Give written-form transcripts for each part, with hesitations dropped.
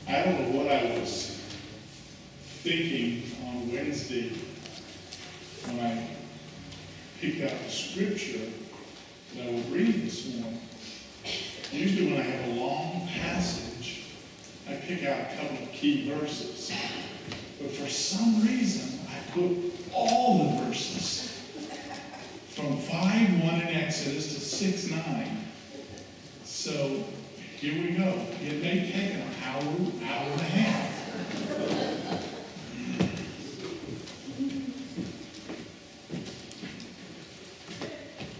I don't know what I was thinking on Wednesday when I picked out the scripture that I would read this morning. Usually when I have a long passage, I pick out a couple of key verses. But for some reason, I put all the verses from 5:1 in Exodus to 6:9. So here we go. It may take an hour and a half.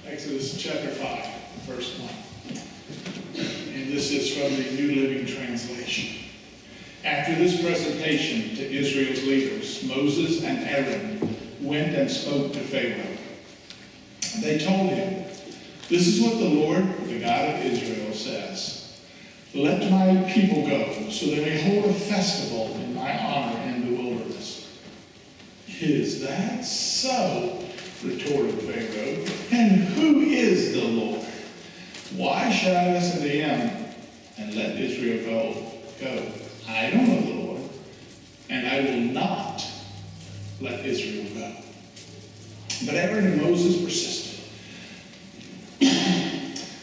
Exodus chapter 5, verse 1. And this is from the New Living Translation. After this presentation to Israel's leaders, Moses and Aaron went and spoke to Pharaoh. They told him, "This is what the Lord, the God of Israel, says. Let my people go, so they may hold a festival in my honor in the wilderness." "Is that so?" retorted Pharaoh. "And who is the Lord? Why should I listen to him and let Israel go? I don't know the Lord, and I will not let Israel go." But Aaron and Moses persisted.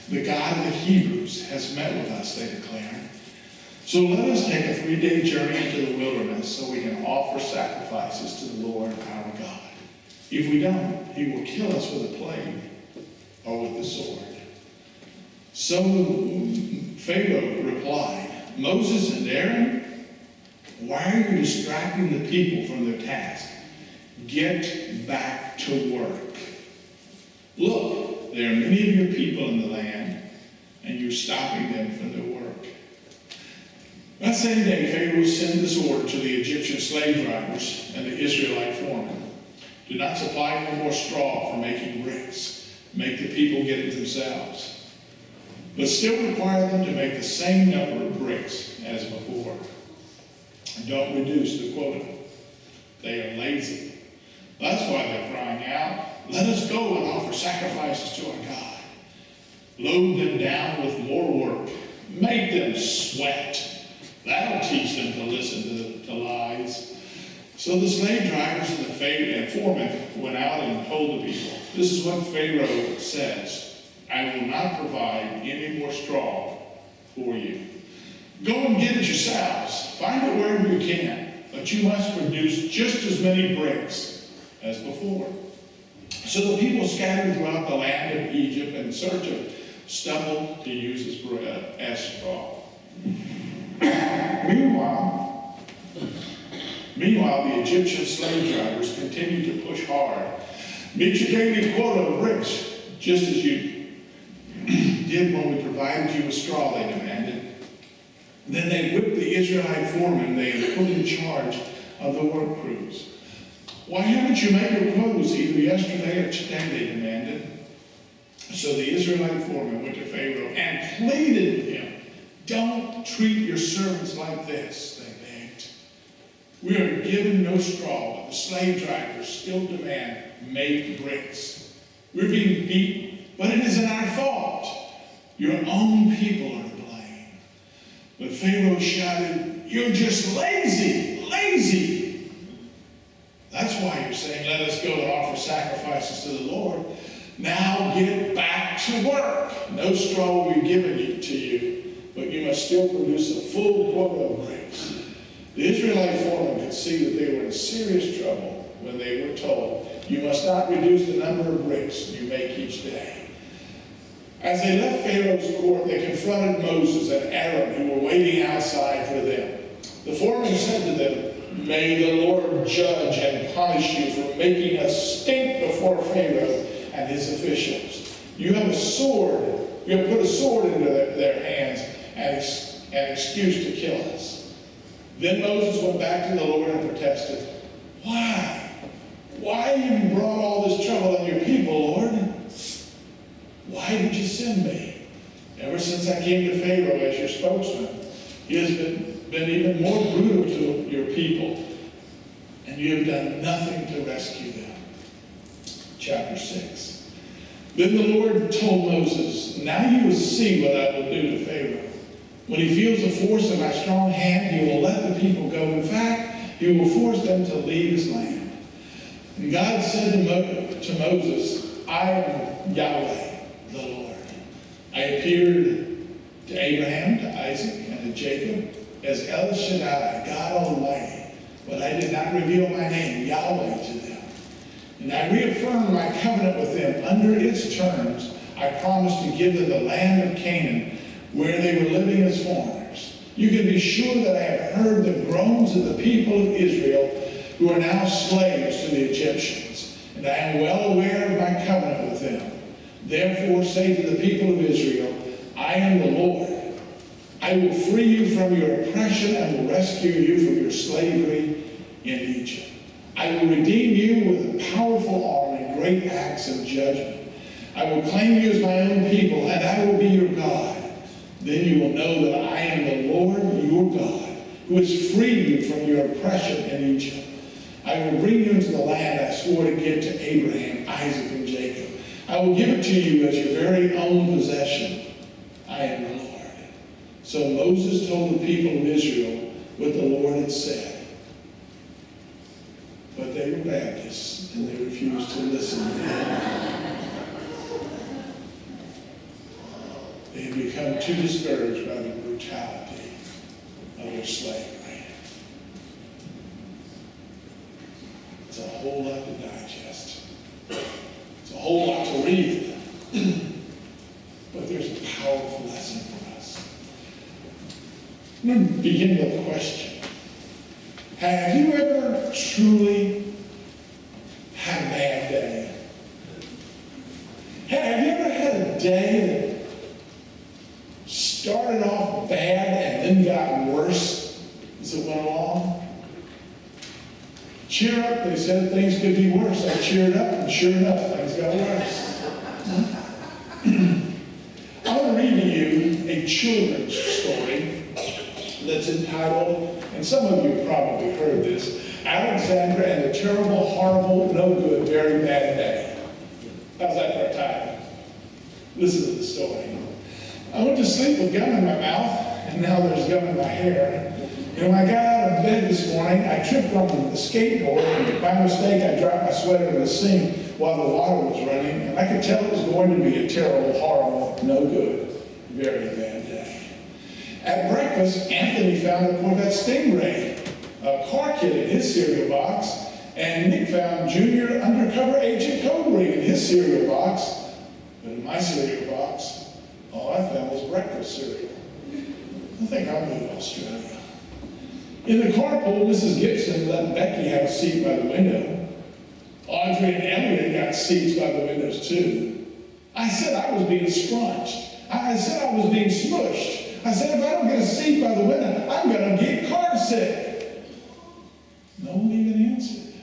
"The God of the Hebrews has met with us," they declared. "So let us take a 3-day journey into the wilderness so we can offer sacrifices to the Lord our God. If we don't, he will kill us with a plague or with the sword." So Pharaoh replied, "Moses and Aaron, why are you distracting the people from their task? Get back to work. Look, there are many of your people in the land, and you're stopping them from their work." That same day, Pharaoh sent this order to the Egyptian slave drivers and the Israelite foremen: "Do not supply them more straw for making bricks. Make the people get it themselves. But still require them to make the same number of bricks as before. Don't reduce the quota. They are lazy. That's why they're crying out, 'Let us go and offer sacrifices to our God.' Load them down with more work. Make them sweat. That'll teach them to listen to lies." So the slave drivers and the foremen went out and told the people, "This is what Pharaoh says. I will not provide any more straw for you. Go and get it yourselves. Find it wherever you can. But you must produce just as many bricks as before." So the people scattered throughout the land of Egypt in search of stubble to use as straw. Meanwhile, the Egyptian slave drivers continued to push hard. "Meet your daily quota of bricks, just as you did when we provided you with straw," they demanded. Then they whipped the Israelite foremen they had put in charge of the work crews. "Why haven't you made your quotas either yesterday or today?" they demanded. So the Israelite foreman went to Pharaoh and pleaded with him. "Don't treat your servants like this," they begged. "We are given no straw, but the slave drivers still demand make bricks. We're being beaten, but it isn't our fault. Your own people are to blame." But Pharaoh shouted, "You're just lazy, lazy. That's why you're saying, 'Let us go and offer sacrifices to the Lord.' Now get back to work. No straw will be given to you, but you must still produce a full quota of bricks." The Israelite foremen could see that they were in serious trouble when they were told, "You must not reduce the number of bricks you make each day." As they left Pharaoh's court, they confronted Moses and Aaron, who were waiting outside for them. The foreman said to them, "May the Lord judge and punish you for making us stink before Pharaoh and his officials. You have put a sword into their hands and an excuse to kill us." Then Moses went back to the Lord and protested, Why have you brought all this trouble on your people, Lord? Why did you send me? Ever since I came to Pharaoh as your spokesman, he has been even more brutal to your people, and you have done nothing to rescue them." Chapter 6. Then the Lord told Moses, "Now you will see what I will do to Pharaoh. When he feels the force of my strong hand, he will let the people go. In fact, he will force them to leave his land. And God said to Moses, I am Yahweh, the Lord. I appeared to Abraham, to Isaac, and to Jacob as El Shaddai, God Almighty, but I did not reveal my name, Yahweh, to them. And I reaffirmed my covenant with them. Under its terms, I promised to give them the land of Canaan, where they were living as foreigners. You can be sure that I have heard the groans of the people of Israel, who are now slaves to the Egyptians, and I am well aware of my covenant with them. Therefore say to the people of Israel, I am the Lord. I will free you from your oppression and will rescue you from your slavery in Egypt. I will redeem you with a powerful arm and great acts of judgment. I will claim you as my own people, and I will be your God. Then you will know that I am the Lord your God, who has freed you from your oppression in Egypt. I will bring you into the land I swore to give to Abraham, Isaac, and Jacob. I will give it to you as your very own possession. I am the Lord. So Moses told the people of Israel what the Lord had said. But they were Baptists, and they refused to listen. They had become too discouraged by the brutality of their slavery. It's a whole lot to digest. It's a whole lot to read. But there's a powerful lesson for us. I'm going to begin with a question. Have you ever truly had a bad day? Have you ever had a day that started off bad and then got worse as it went along? Cheer up, they said things could be worse. I cheered up, and sure enough, things got worse. I want to read to you a children's story that's entitled, and some of you have probably heard this, Alexandra and the Terrible, Horrible, No Good, Very Bad Day. How's that for a title? Listen to the story. I went to sleep with gum in my mouth, and now there's gum in my hair. And when I got out of bed this morning, I tripped on the skateboard, and by mistake I dropped my sweater in the sink while the water was running, and I could tell it was going to be a terrible, horrible, no good, very bad day. At breakfast, Anthony found a Corvette Stingray, a car kit in his cereal box, and Nick found Junior Undercover Agent Code Ring in his cereal box. But in my cereal box, all I found was breakfast cereal. I think I'll move to Australia. In the carpool, Mrs. Gibson let Becky have a seat by the window. Audrey and Elliot got seats by the windows too. I said I was being scrunched. I said I was being smushed. I said if I don't get a seat by the window, I'm going to get car sick. No one even answered.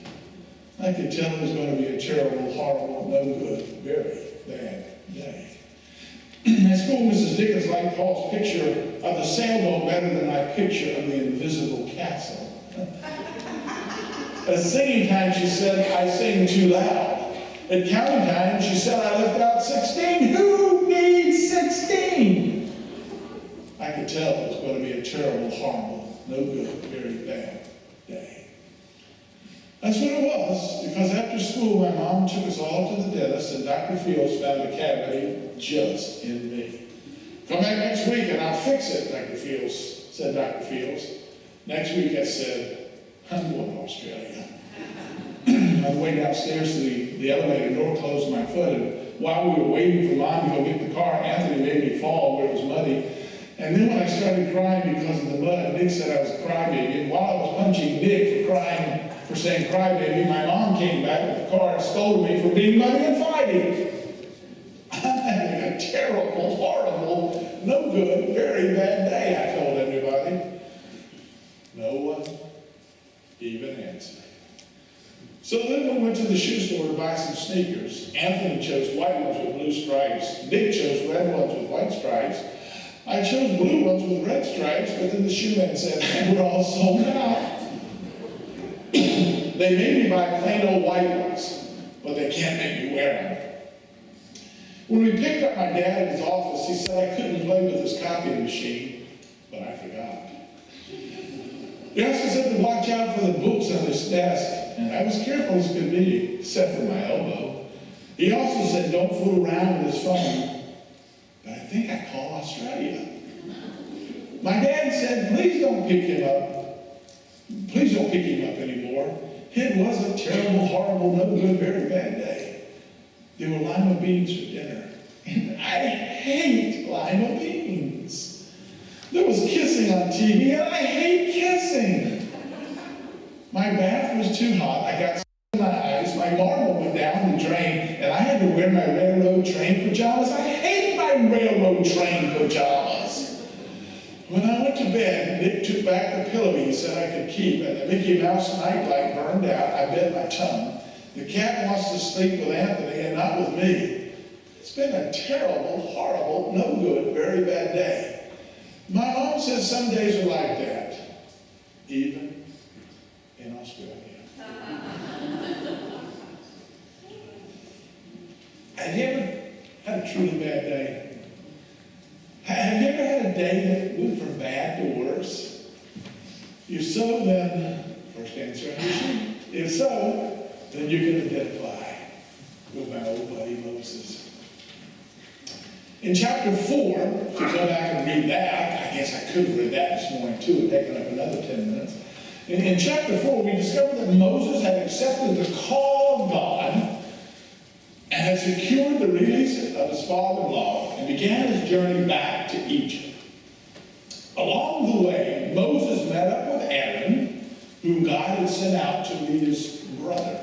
I could tell it was going to be a terrible, horrible, no good, very bad day. At school, Mrs. Dickens liked Paul's picture of the sailboat better than my picture of the invisible castle. At singing time, she said, I sing too loud. At counting time, she said, I left out 16. Who needs 16? I could tell it was going to be a terrible, horrible, no good, very bad day. That's what it was, because after school, my mom took us all to the dentist, and Dr. Fields found a cavity just in me. Come back next week and I'll fix it, Dr. Fields, said Dr. Fields. Next week I said, I'm going to Australia. On the way downstairs, the elevator door closed on my foot, and while we were waiting for Mom to go get the car, Anthony made me fall where it was muddy. And then when I started crying because of the mud, Nick said I was a crybaby. And while I was punching Nick for saying crybaby, my mom came back with the car and scolded me for being muddy and fighting. I'm having a terrible, horrible, no good, very bad day, I told everybody. No one even answered. So then we went to the shoe store to buy some sneakers. Anthony chose white ones with blue stripes. Nick chose red ones with white stripes. I chose blue ones with red stripes, but then the shoe man said, and we're all sold out. They made me buy plain old white ones, but they can't make me wear them. When we picked up my dad at his office, he said I couldn't play with his copying machine. but I forgot. He also said to watch out for the books on his desk, and I was careful as could be, except for my elbow. He also said don't fool around with his phone, but I think I called Australia. My dad said, please don't pick him up. Please don't pick him up anymore. It was a terrible, horrible, no good, very bad day. There were lima beans for dinner, and I hate lima beans. There was kissing on TV, and I hate kissing. My bath was too hot. I got in my eyes. My marble went down the drain, and I had to wear my railroad train pajamas. I hate my railroad train pajamas. When I went to bed, Nick took back the pillow he said I could keep, and the Mickey Mouse nightlight burned out. I bit my tongue. The cat wants to sleep with Anthony and not with me. It's been a terrible, horrible, no good, very bad day. My mom says some days are like that, even in Australia. Have you ever had a truly bad day? Have you ever had a day that went from bad to worse? If so, then, first answer on your sheet. If so, then you can identify with my old buddy Moses. In chapter 4, if you go back and read that, I guess I could have read that this morning too, and taken up another 10 minutes. In chapter 4, we discover that Moses had accepted the call of God and had secured the release of his father-in-law and began his journey back to Egypt. Along the way, Moses met up with Aaron, whom God had sent out to meet his brother.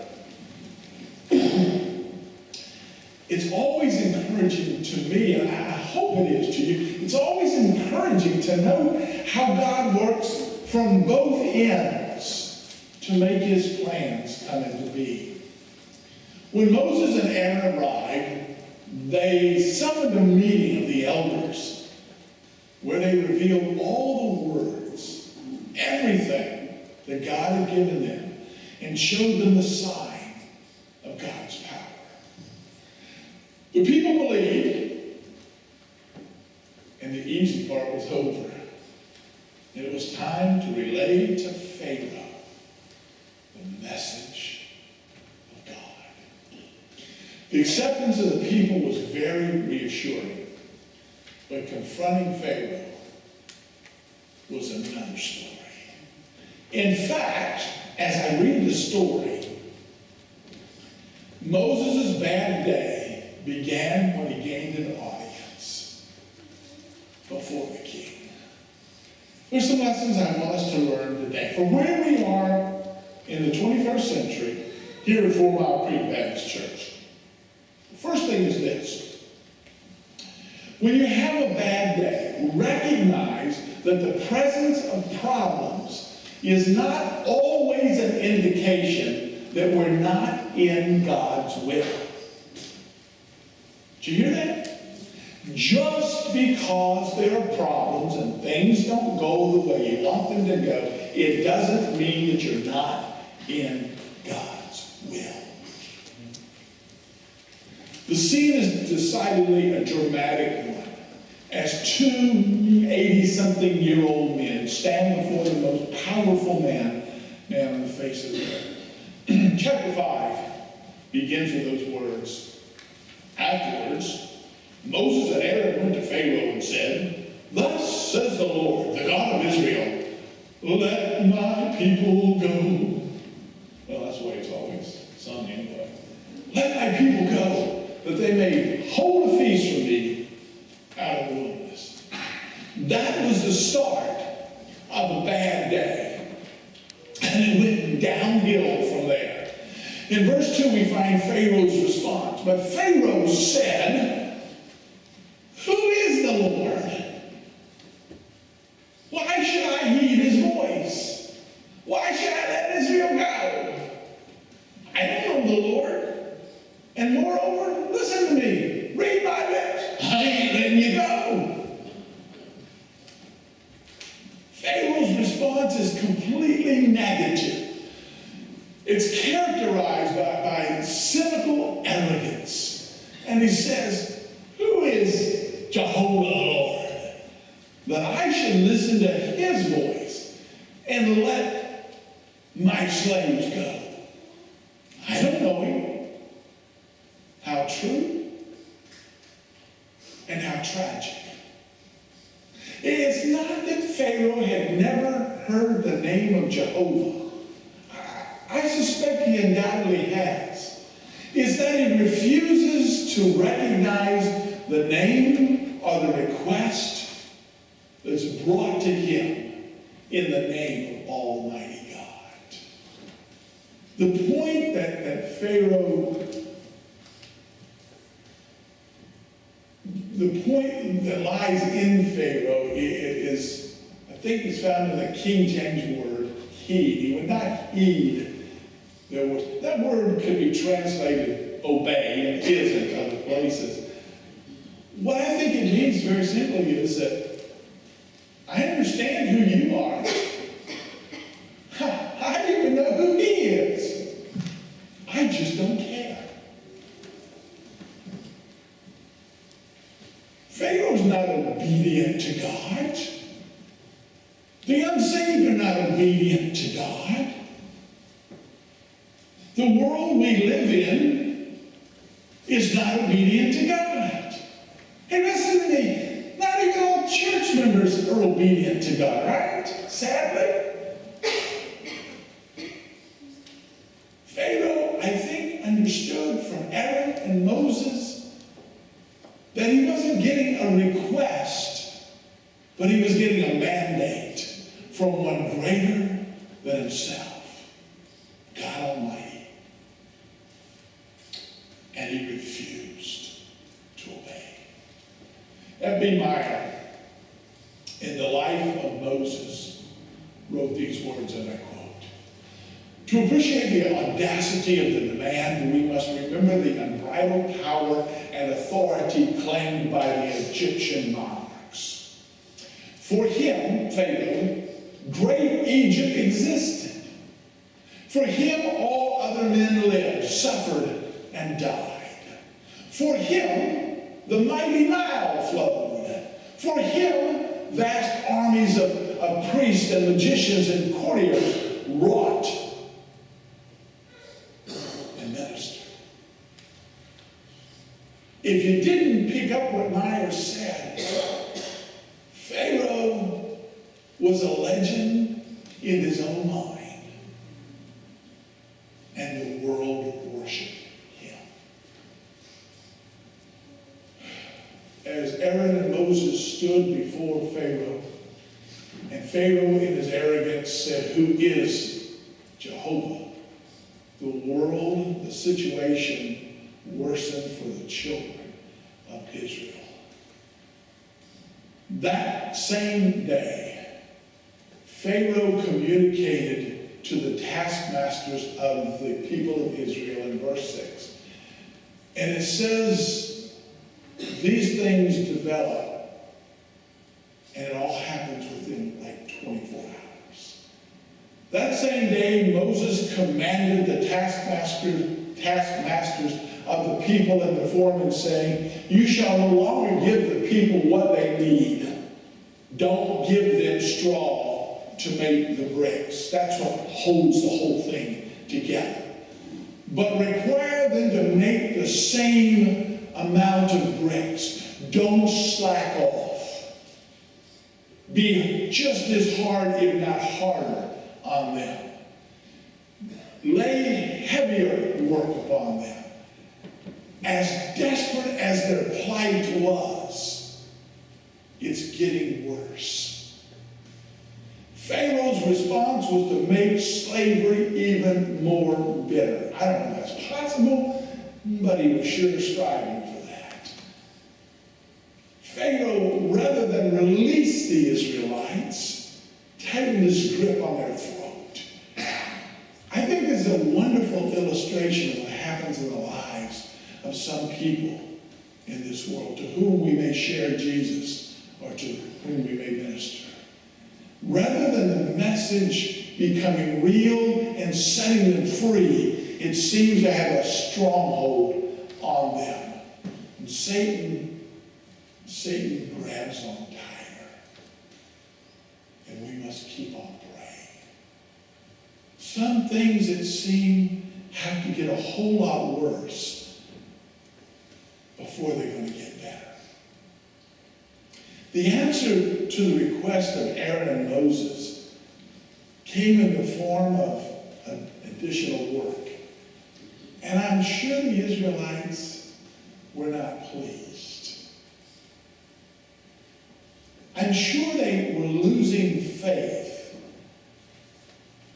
It's always encouraging to me, and I hope it is to you, it's always encouraging to know how God works from both ends to make his plans come into being. When Moses and Aaron arrived, they summoned a meeting of the elders where they revealed all the words, everything that God had given them, and showed them the sign of God's power. The people believed, and the easy part was over. And it was time to relay to Pharaoh the message of God. The acceptance of the people was very reassuring, but confronting Pharaoh was another story. In fact, as I read the story, Moses' bad day began when he gained an audience before the king. There's some lessons I want us to learn today. For where we are in the 21st century, here at 4 Mile Creek Baptist Church, the first thing is this. When you have a bad day, recognize that the presence of problems is not always an indication that we're not in God's will. Did you hear that? Just because there are problems and things don't go the way you want them to go, it doesn't mean that you're not in God's will. The scene is decidedly a dramatic one, as two 80-something-year-old men stand before the most powerful man on the face of the earth. Chapter 5 begins with those words. Afterwards, Moses and Aaron went to Pharaoh and said, "Thus says the Lord, the God of Israel, let my people go." Well, that's the way it's always sung anyway. Let my people go, that they may hold a feast for me out of the wilderness. That was the start of a bad day. And it went downhill from there. In verse 2, we find Pharaoh's response. But Pharaoh said, "Who is the Lord? Why should I heed his voice? Why should I let Israel go? I don't know the Lord. And moreover, listen to me. Read my lips. I ain't letting you go." Pharaoh's response is completely negative. It's characterized by cynical arrogance. And he says, "Who is Jehovah the Lord?" that I should listen to his voice and let my slaves go. I don't know him. How true and how tragic. It's not that Pharaoh had never heard the name of Jehovah. I suspect he undoubtedly has. It's that he refuses to recognize the name or the request that's brought to him in the name of Almighty God. The point that Pharaoh, the point that lies in Pharaoh is, I think it's found in the King James word, heed. He would not heed. That word could be translated obey, and is in other places. What I think it means very simply is that I understand who you are. I don't even know who he is. I just don't care. Pharaoh's not obedient to God. The unsaved are not obedient to God. The world we live in is not obedient to God. Hey, listen to me. Not even all church members are obedient to God, right? Sadly. Pharaoh, I think, understood from Aaron and Moses that he wasn't getting a request, but he was getting a mandate from one greater than himself, God Almighty. And he refused to obey. F.B. Meyer, in the life of Moses, wrote these words, and I quote, "To appreciate the audacity of the demand, we must remember the unbridled power and authority claimed by the Egyptian monarchs. For him, Pharaoh, great Egypt existed. For him, all other men lived, suffered, and died. For him, the mighty Nile flowed. For him, vast armies of priests and magicians and courtiers wrought and ministered." If you didn't pick up what Meyer said, Pharaoh was a legend in his own mind, and the world worshiped him. As Aaron and Moses stood before Pharaoh, and Pharaoh in his arrogance said, "Who is Jehovah?" the world, the situation worsened for the children of Israel. That same day, Pharaoh communicated to the taskmasters of the people of Israel in verse 6. And it says, these things develop, and it all happens within like 24 hours. That same day, Moses commanded the taskmasters of the people and the foremen, saying, "You shall no longer give the people what they need. Don't give them straw to make the bricks." That's what holds the whole thing together. "But require them to make the same amount of bricks. Don't slack off. Be just as hard, if not harder, on them. Lay heavier work upon them. As desperate as their plight was, it's getting worse." Pharaoh's response was to make slavery even more bitter. I don't know if that's possible, but he was sure striving for that. Pharaoh, rather than release the Israelites, tightened his grip on their throat. I think this is a wonderful illustration of what happens in the lives of some people in this world, to whom we may share Jesus or to whom we may minister. Rather than the message becoming real and setting them free, it seems to have a stronghold on them. And Satan grabs on tighter then we must keep on praying. Some things that seem have to get a whole lot worse before they're going to get better. The answer to the request of Aaron and Moses came in the form of additional work. And I'm sure the Israelites were not pleased. I'm sure they were losing faith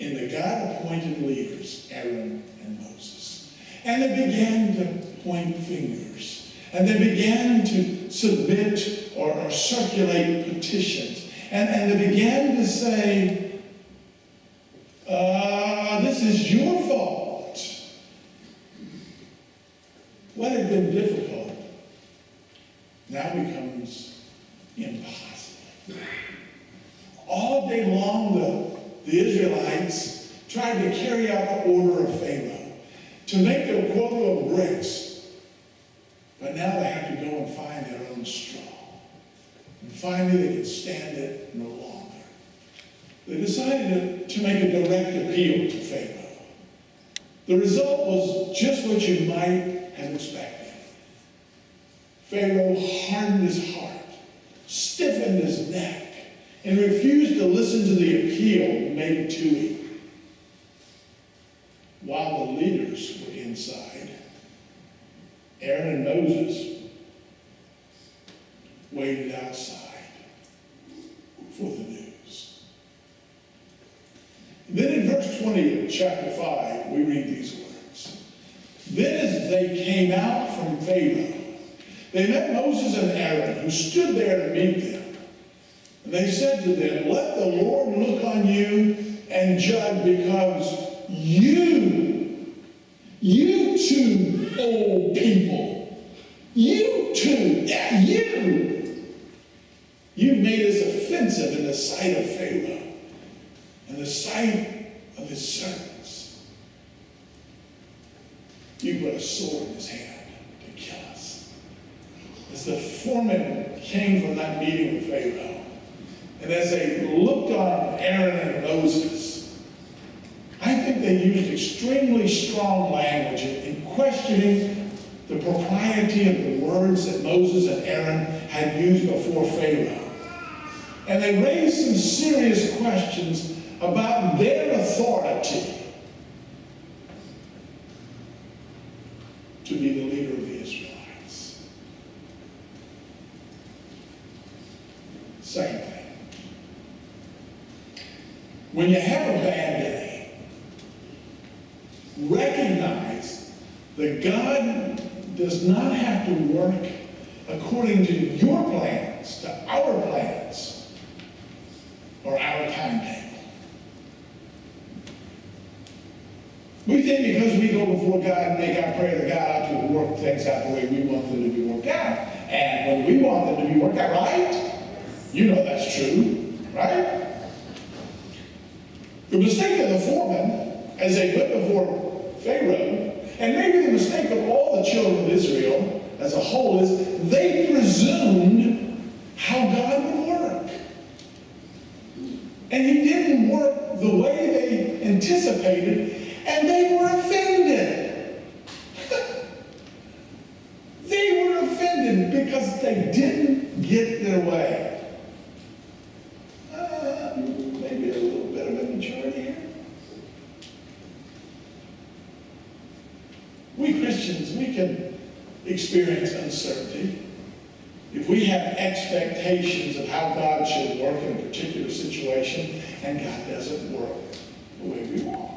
in the God-appointed leaders, Aaron and Moses. And they began to point fingers. And they began to submit or circulate petitions. And they began to say, this is your fault. What had been difficult now becomes impossible. All day long, the Israelites tried to carry out the order of Pharaoh, to make their quota of bricks. But now they have to go and find their own straw. And finally they could stand it no longer. They decided to make a direct appeal to Pharaoh. The result was just what you might have expected. Pharaoh hardened his heart, stiffened his neck, and refused to listen to the appeal made to him. While the leaders were inside, Aaron and Moses waited outside for the news. Then in verse 20 of chapter 5, we read these words. Then as they came out from Pharaoh, they met Moses and Aaron, who stood there to meet them. And they said to them, let the Lord look on you and judge, because you two old people, you've made us offensive in the sight of Pharaoh and the sight of his servants. You put a sword in his hand to kill us. As the foreman came from that meeting with Pharaoh, and as they looked on Aaron and Moses, I think they used extremely strong language in questioning the propriety of the words that Moses and Aaron had used before Pharaoh. And they raised some serious questions about their authority to be the leader of the Israelites. Second thing, when you have a bad day, recognize that God does not have to work according to your plans, to our plans, or our timetable. We think because we go before God and make our prayer that God ought to work things out the way we want them to be worked out. And when we want them to be worked out, right? You know that's true, right? The mistake of the foreman, as they went before Pharaoh, and maybe the mistake of all the children of Israel as a whole, is they presumed how God would work. And he didn't work the way they anticipated, and they were offended. They were offended because they didn't get their way. Maybe a little bit of immaturity here. We Christians, we can experience uncertainty if we have expectations of how God should work in a particular situation, and God doesn't work the way we want.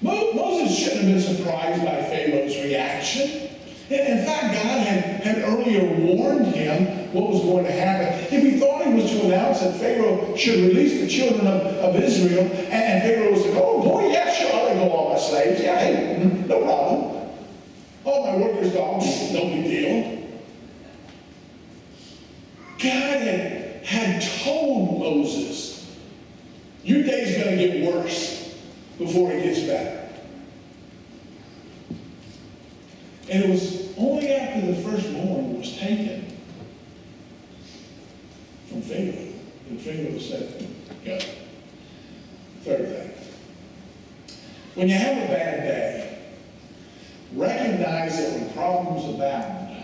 Moses shouldn't have been surprised by Pharaoh's reaction. In fact, God had earlier warned him what was going to happen. If he thought he was to announce that Pharaoh should release the children of Israel, and Pharaoh was like, oh boy, yeah, sure, I'll let go all my slaves. Yeah, hey, no problem. All my workers' dogs, no big deal. God had told Moses, your day's going to get worse before it gets better. And it was only after the firstborn was taken from Pharaoh that Pharaoh to say? Good. Third thing. When you have a bad day, recognize that when problems abound,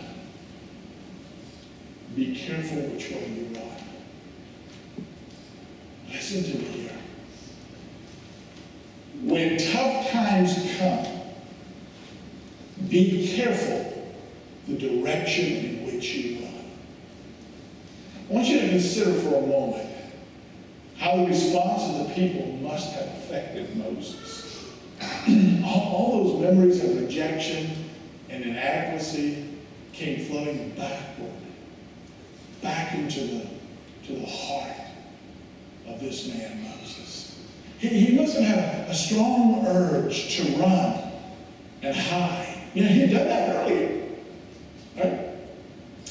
be careful which way you run. Listen to me here. When tough times come, be careful the direction in which you run. I want you to consider for a moment how the response of the people must have affected Moses. All those memories of rejection and inadequacy came flooding backward, back into the heart of this man, Moses. He must have had a strong urge to run and hide. You know, he had done that earlier. Right?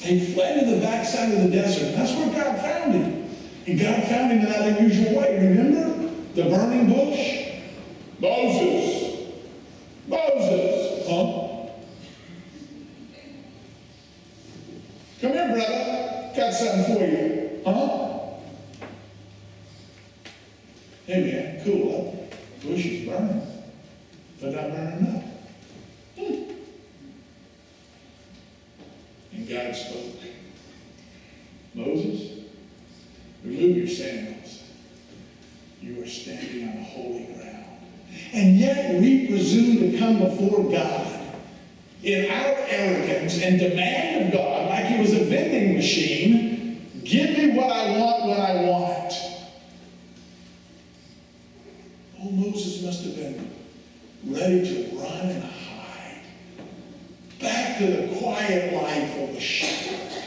He fled to the backside of the desert. That's where God found him. And God found him in that unusual way. Remember the burning bush? Moses! Moses! Huh? Come here, brother. Got something for you. Huh? Hey, man, cool up. Bush is burning, but not burning up. And God spoke. Moses, remove your sandals. You are standing on holy ground. And yet we presume to come before God in our arrogance and demand of God, like he was a vending machine, give me what I want when I want. Oh, Moses must have been ready to run and hide. Back to the quiet life of a shepherd.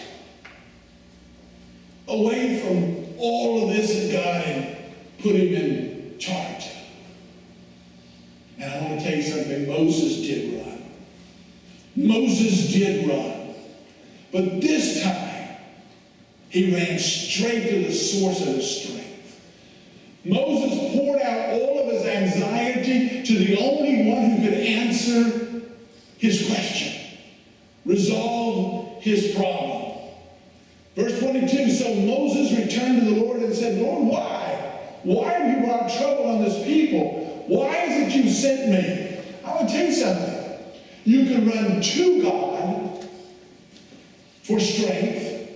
Away from all of this that God had put him in charge of. And I want to tell you something, Moses did run. Moses did run. But this time, he ran straight to the source of his strength. Moses poured out all of his anxiety to the only one who could answer his question, resolve his problem. Verse 22, so Moses returned to the Lord and said, Lord, why? Why have you brought trouble on this people? Why is it you sent me? I want to tell you something. You can run to God for strength,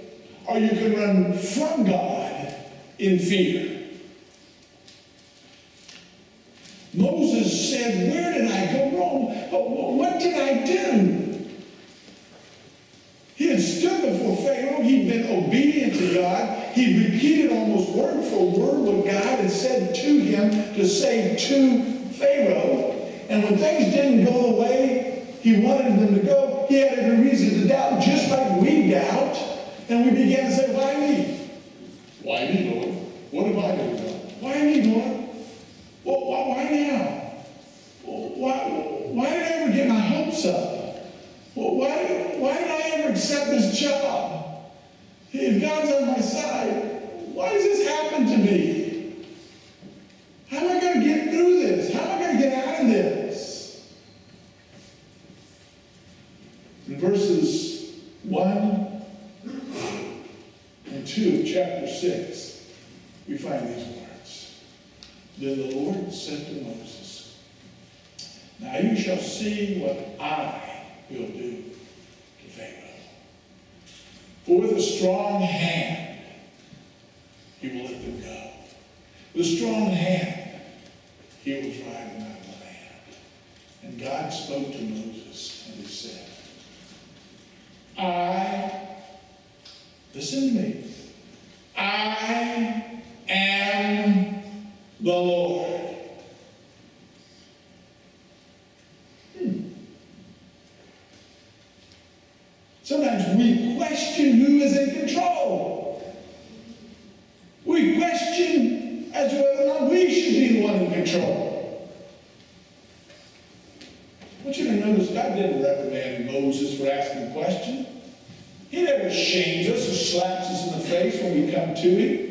or you can run from God in fear. Moses said, where did I go wrong? What did I do? He had stood before Pharaoh. He'd been obedient to God. He repeated almost word for word what God had said to him to say to Pharaoh. And when things didn't go the way he wanted them to go, he had every reason to doubt, just like we doubt. And we began to say, why me? Why me, Lord? What have I done? Why me, Lord? Well, why now? Why did I ever get my hopes up? Well, why did I ever accept this job? If God's on my side, why does this happen to me? How am I going to get through this? How am I going to get out of this? In verses 1 and 2 of chapter 6, we find these words. Then the Lord said to Moses, now you shall see what I will do to Pharaoh. For with a strong hand he will let them go. With a strong hand he will drive them out of the land. And God spoke to Moses and he said, listen to me, I am the Lord. Sometimes we question who is in control. We question as to whether or not we should be the one in control. I want you to notice God didn't reprimand Moses for asking a question. He never shames us or slaps us in the face when we come to him.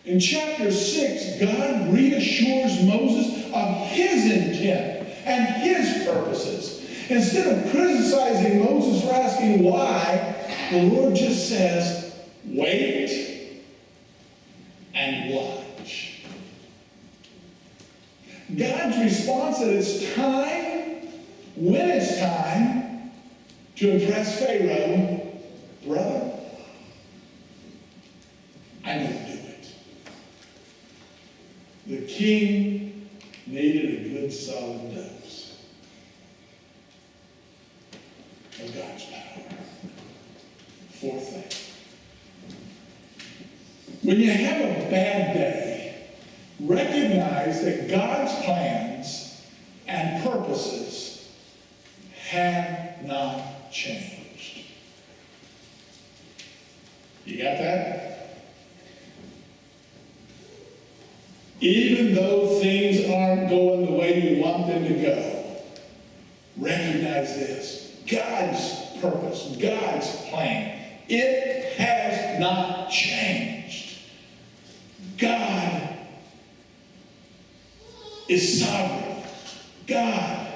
In chapter 6, God reassures Moses of his intent and his purposes. Instead of criticizing Moses for asking why, the Lord just says, wait God's response that it's time, when it's time, to impress Pharaoh, brother, I know do it. The king needed a good solid dose of God's power. Fourth thing. When you have a bad day, recognize that God's plans and purposes have not changed. You got that? Even though things aren't going the way you want them to go, recognize this. God's purpose, God's plan, it has not changed. God is sovereign. God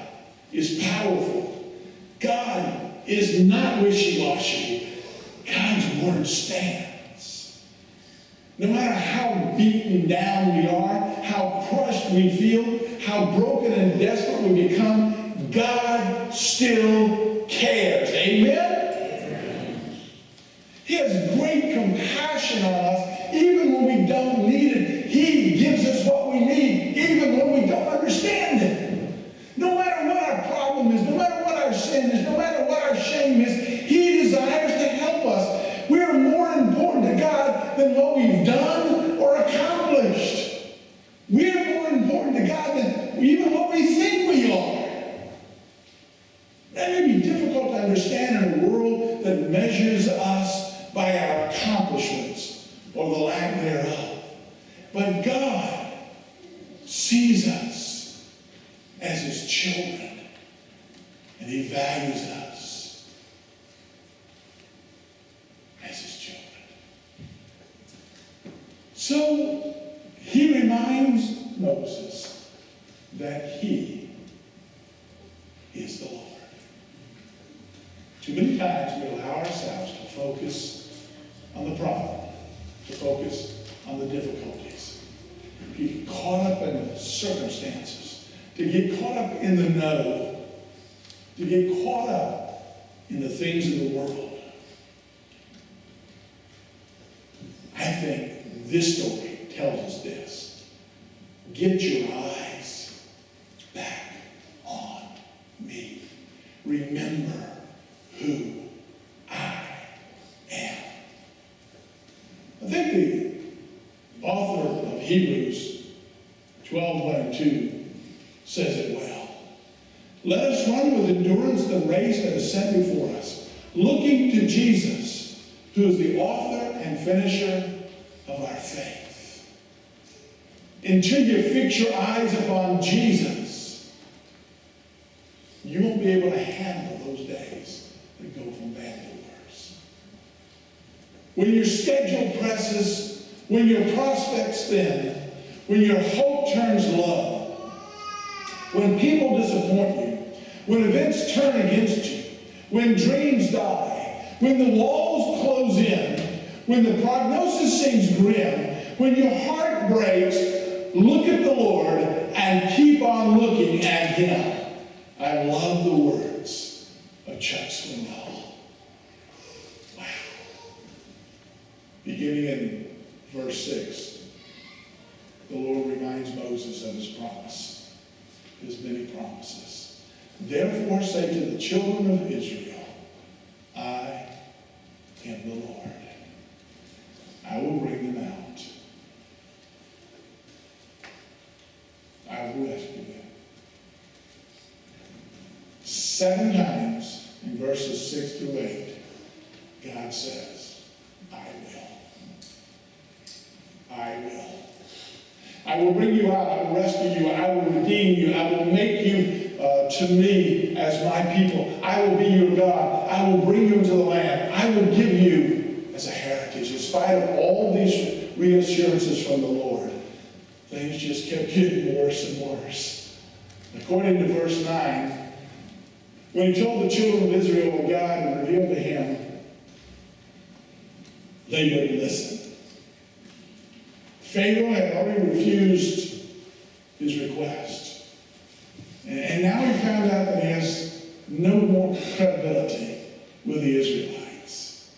is powerful. God is not wishy-washy. God's word stands. No matter how beaten down we are, how crushed we feel, how broken and desperate we become, God still cares. Amen? He has great compassion on us, even when we don't need it. He gives us what we need, even when we don't understand it. No matter what our problem is, no matter what our sin is, no matter what our shame is, He desires to help us. We are more important to God than what we've done or accomplished. We are more important to God than even what we think we are. That may be difficult to understand in a world that measures us by our accomplishments or the lack thereof. But God sees us as His children, and He values us as His children. So He reminds Moses that He is the Lord. Too many times we allow ourselves to focus on the problem, to focus on the difficulties, to get caught up in the circumstances, to get caught up in the no, to get caught up in the things of the world. I think this story tells us this. Get your eyes back on me. Remember who I am. I think the author of Hebrews 12:1-2 says it well. Let us run with endurance the race that is set before us, looking to Jesus, who is the author and finisher of our faith. Until you fix your eyes upon Jesus, you won't be able to handle those days that go from bad to worse. When your schedule presses, when your prospects thin, when your hope turns low, when people disappoint you, when events turn against you, when dreams die, when the walls close in, when the prognosis seems grim, when your heart breaks, look at the Lord and keep on looking at Him. I love the words of Chuck Swindoll. Wow. Beginning in verse 6, the Lord reminds Moses of His promise, His many promises. Therefore say to the children of Israel, I am the Lord. I will bring them out. I will rescue them. 7 times in verses 6-8, God says, I will. I will. I will bring you out. I will rescue you. I will redeem you. I will make you to me as my people. I will be your God. I will bring you into the land. I will give you as a heritage. In spite of all these reassurances from the Lord, things just kept getting worse and worse. According to verse 9, when He told the children of Israel what God had revealed to Him, they wouldn't listen. Pharaoh had already refused His request. And now he found out that he has no more credibility with the Israelites.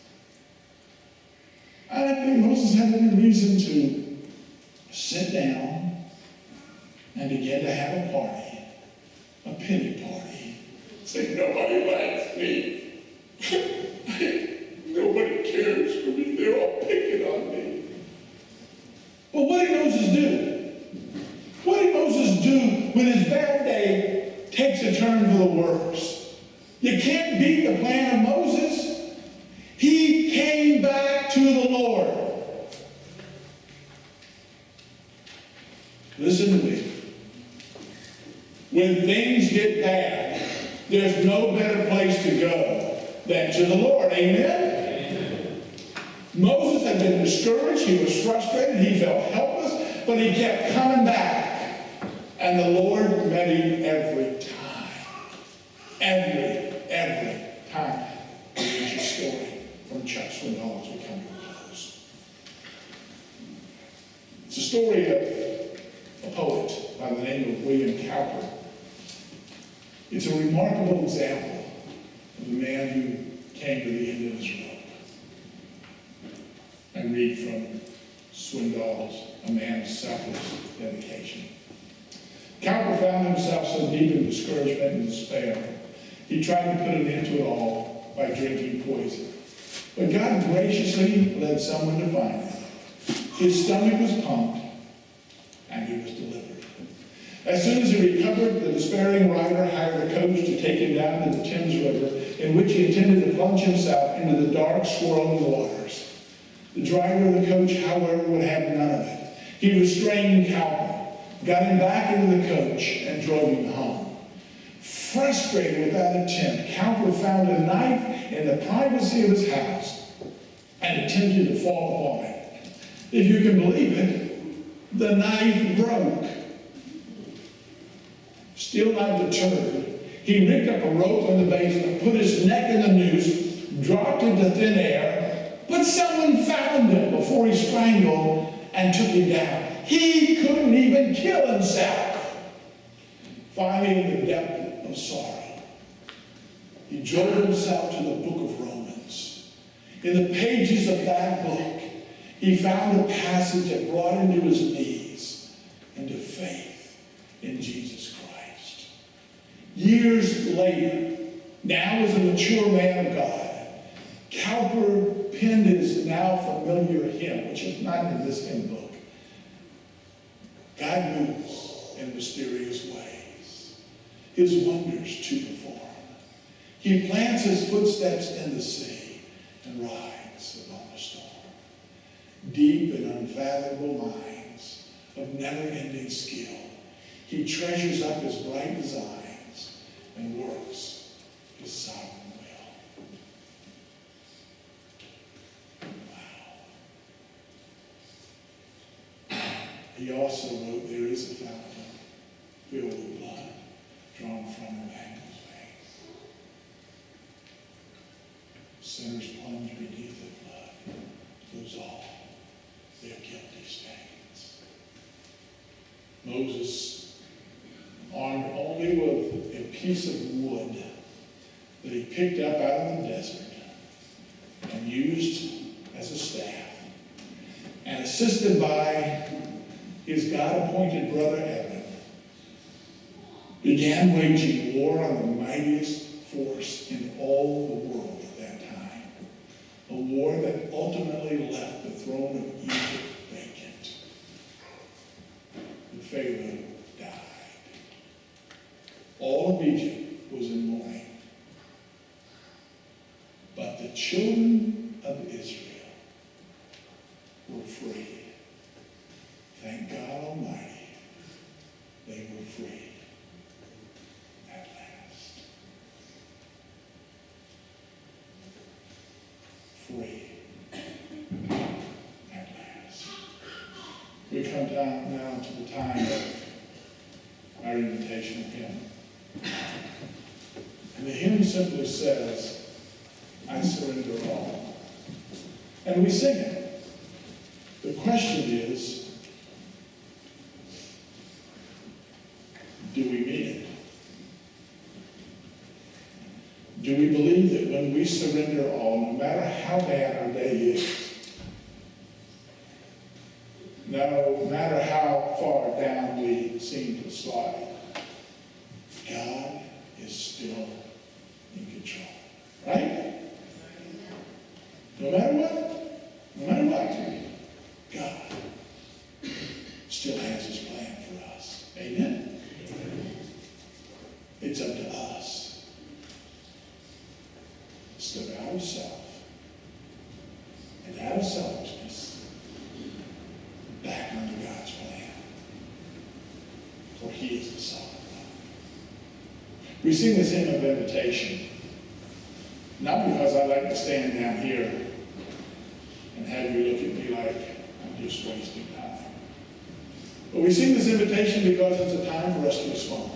I don't think Moses had any reason to sit down and begin to have a party, a pity party. Say, nobody likes me. Nobody cares for me. They're all picking on me. But what did Moses do? What did Moses do when his bad day takes a turn for the worse? You can't beat the plan of Moses. He came back to the Lord. Listen to me. When things get bad, there's no better place to go than to the Lord. Amen? Moses had been discouraged. He was frustrated. He felt helpless. But he kept coming back. And the Lord met him every time. Every time. Here's your story from Chuck Swindoll as we come to a close. It's a story of a poet by the name of William Cowper. It's a remarkable example of a man who came to the end of his rope. I read from Swindoll's A Man of Selfless Dedication. Cowper found himself so deep in discouragement and despair, he tried to put an end to it all by drinking poison. But God graciously led someone to find him. His stomach was pumped, and he was delivered. As soon as he recovered, the despairing rider hired a coach to take him down to the Thames River, in which he intended to plunge himself into the dark, swirling waters. The driver of the coach, however, would have none of it. He restrained Cowper, got him back into the coach, and drove him home. Frustrated with that attempt, Cowper found a knife in the privacy of his house and attempted to fall upon it. If you can believe it, the knife broke. Still not deterred, he rigged up a rope in the basement, put his neck in the noose, dropped into thin air, but someone found him before he strangled and took him down. He couldn't even kill himself. Finally, in the depth of sorrow, he drove himself to the book of Romans. In the pages of that book, he found a passage that brought him to his knees and to faith in Jesus Christ. Years later, now as a mature man of God, Cowper penned his now familiar hymn, which is not in this hymn book. God moves in mysterious ways, his wonders to perform. He plants his footsteps in the sea and rides upon the storm. Deep in unfathomable minds of never-ending skill, he treasures up his bright designs and works his sovereign will. Wow. He also wrote, there is a fountain filled with blood drawn from Emmanuel's veins. Sinners plunge beneath the flood, lose all their guilty stains. Moses, armed only with a piece of wood that he picked up out of the desert and used as a staff, and assisted by his God-appointed brother Aaron, began waging war on the mightiest force in all the world at that time, a war that ultimately left the throne of Egypt vacant. The Pharaoh died. All of Egypt was in mourning. But the children of Israel were free. Thank God Almighty, they were free at last. Free at last. We come down now to the time of our invitation hymn. And the hymn simply says, I surrender all. And we sing it. The question is, do we mean it? Do we believe that when we surrender all, no matter how bad our day is, no matter how far down we seem to slide, God is still in control, right? No matter what, God still has his plan for us. Amen? It's up to us. Step out of self and out of selfishness back under God's plan. For he is the sovereign God. We sing this hymn of invitation, not because I like to stand down here and have you look at me like I'm just wasting time. But we sing this invitation because it's a time for us to respond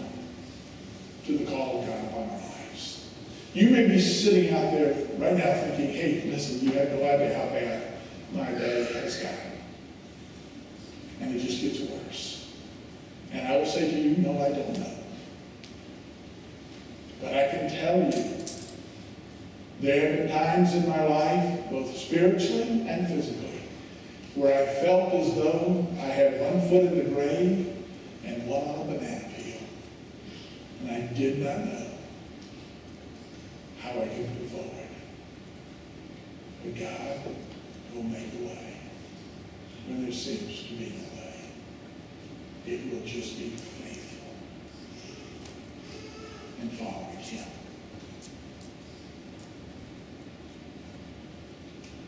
to the call of God upon our lives. You may be sitting out there right now thinking, hey, listen, you have no idea how bad my day has gotten. And it just gets worse. And I will say to you, no, I don't know. But I can tell you, there have been times in my life, both spiritually and physically, where I felt as though I had one foot in the grave and one on a banana peel. And I did not know how I could move forward. But God will make a way when there seems to be no way. It will just be faithful and following him.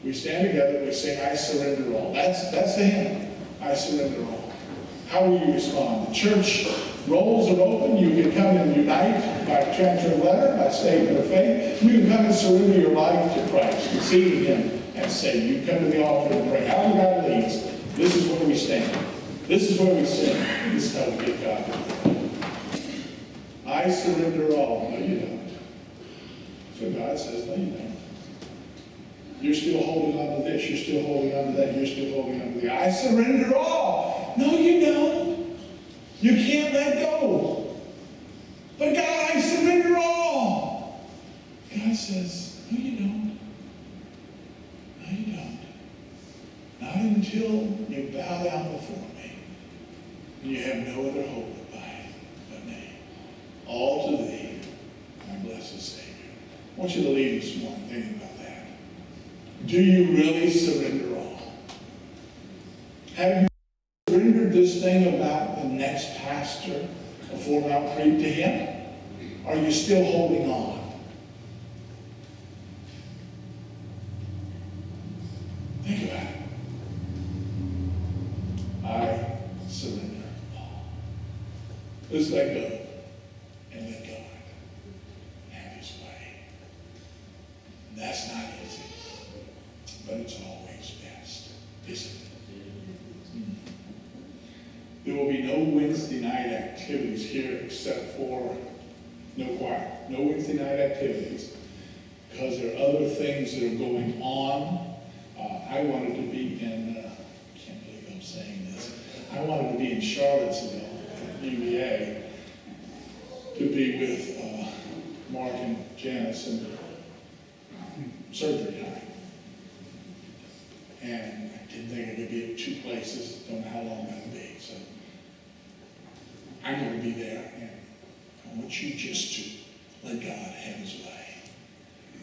We stand together, we sing, I surrender all. That's the hymn. I surrender all. How will you respond? The church rolls are open. You can come and unite by transfer of letter, by statement of faith. You can come and surrender your life to Christ, receive him, and say, you come to the altar and pray. However God leads, this is where we stand. This is where we sing. This is how we give God the glory. I surrender all. No, you don't. So God says, no, you don't. You're still holding on to this. You're still holding on to that. You're still holding on to the. I surrender all. No, you don't. You can't let go. But God, I surrender all. God says, no, you don't. No, you don't. Not until you bow down before me. And you have no other hope but me. All to thee, my blessed Savior. I want you to leave this morning thinking about that. Do you really surrender all? Have you surrendered this thing about the next pastor of Fort Mount Creek to him? Are you still holding on? Think about it. I surrender all. Let's let go and let God have his way. That's not easy. But it's always best, isn't it? There will be no Wednesday night activities here except for no choir. No Wednesday night activities because there are other things that are going on. I wanted to be in, I can't believe I'm saying this, I wanted to be in Charlottesville at UVA to be with Mark and Janice in surgery time. And I didn't think I could be at two places. Don't know how long that would be. So I'm going to be there. And I want you just to let God have his way.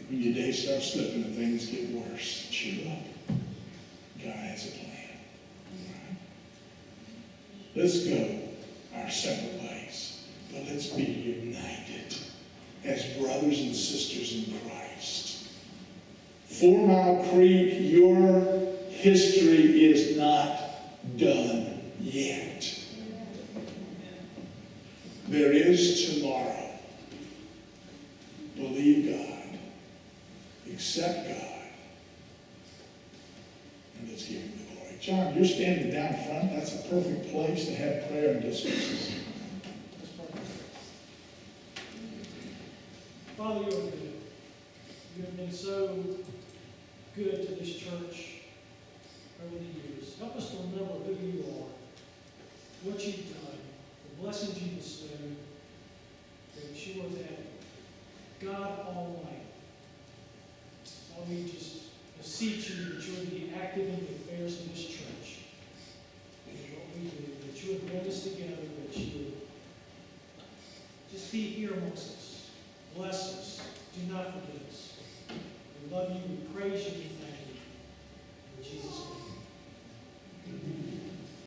When your day starts slipping and things get worse, cheer up. God has a plan. All right? Let's go our separate ways. But let's be united as brothers and sisters in Christ. 4 Mile Creek, your history is not done yet. There is tomorrow. Believe God. Accept God. And let's give him the glory. John, you're standing down front. That's a perfect place to have prayer and discourses. Father, you are good. You have been so good to this church over the years. Help us to remember who you are, what you've done, the blessings you bestowed, to ensure that God Almighty. So we just beseech you that you would be active in the affairs of this church. And what we do, that you would bring us together, that you would just be here amongst us. Bless us.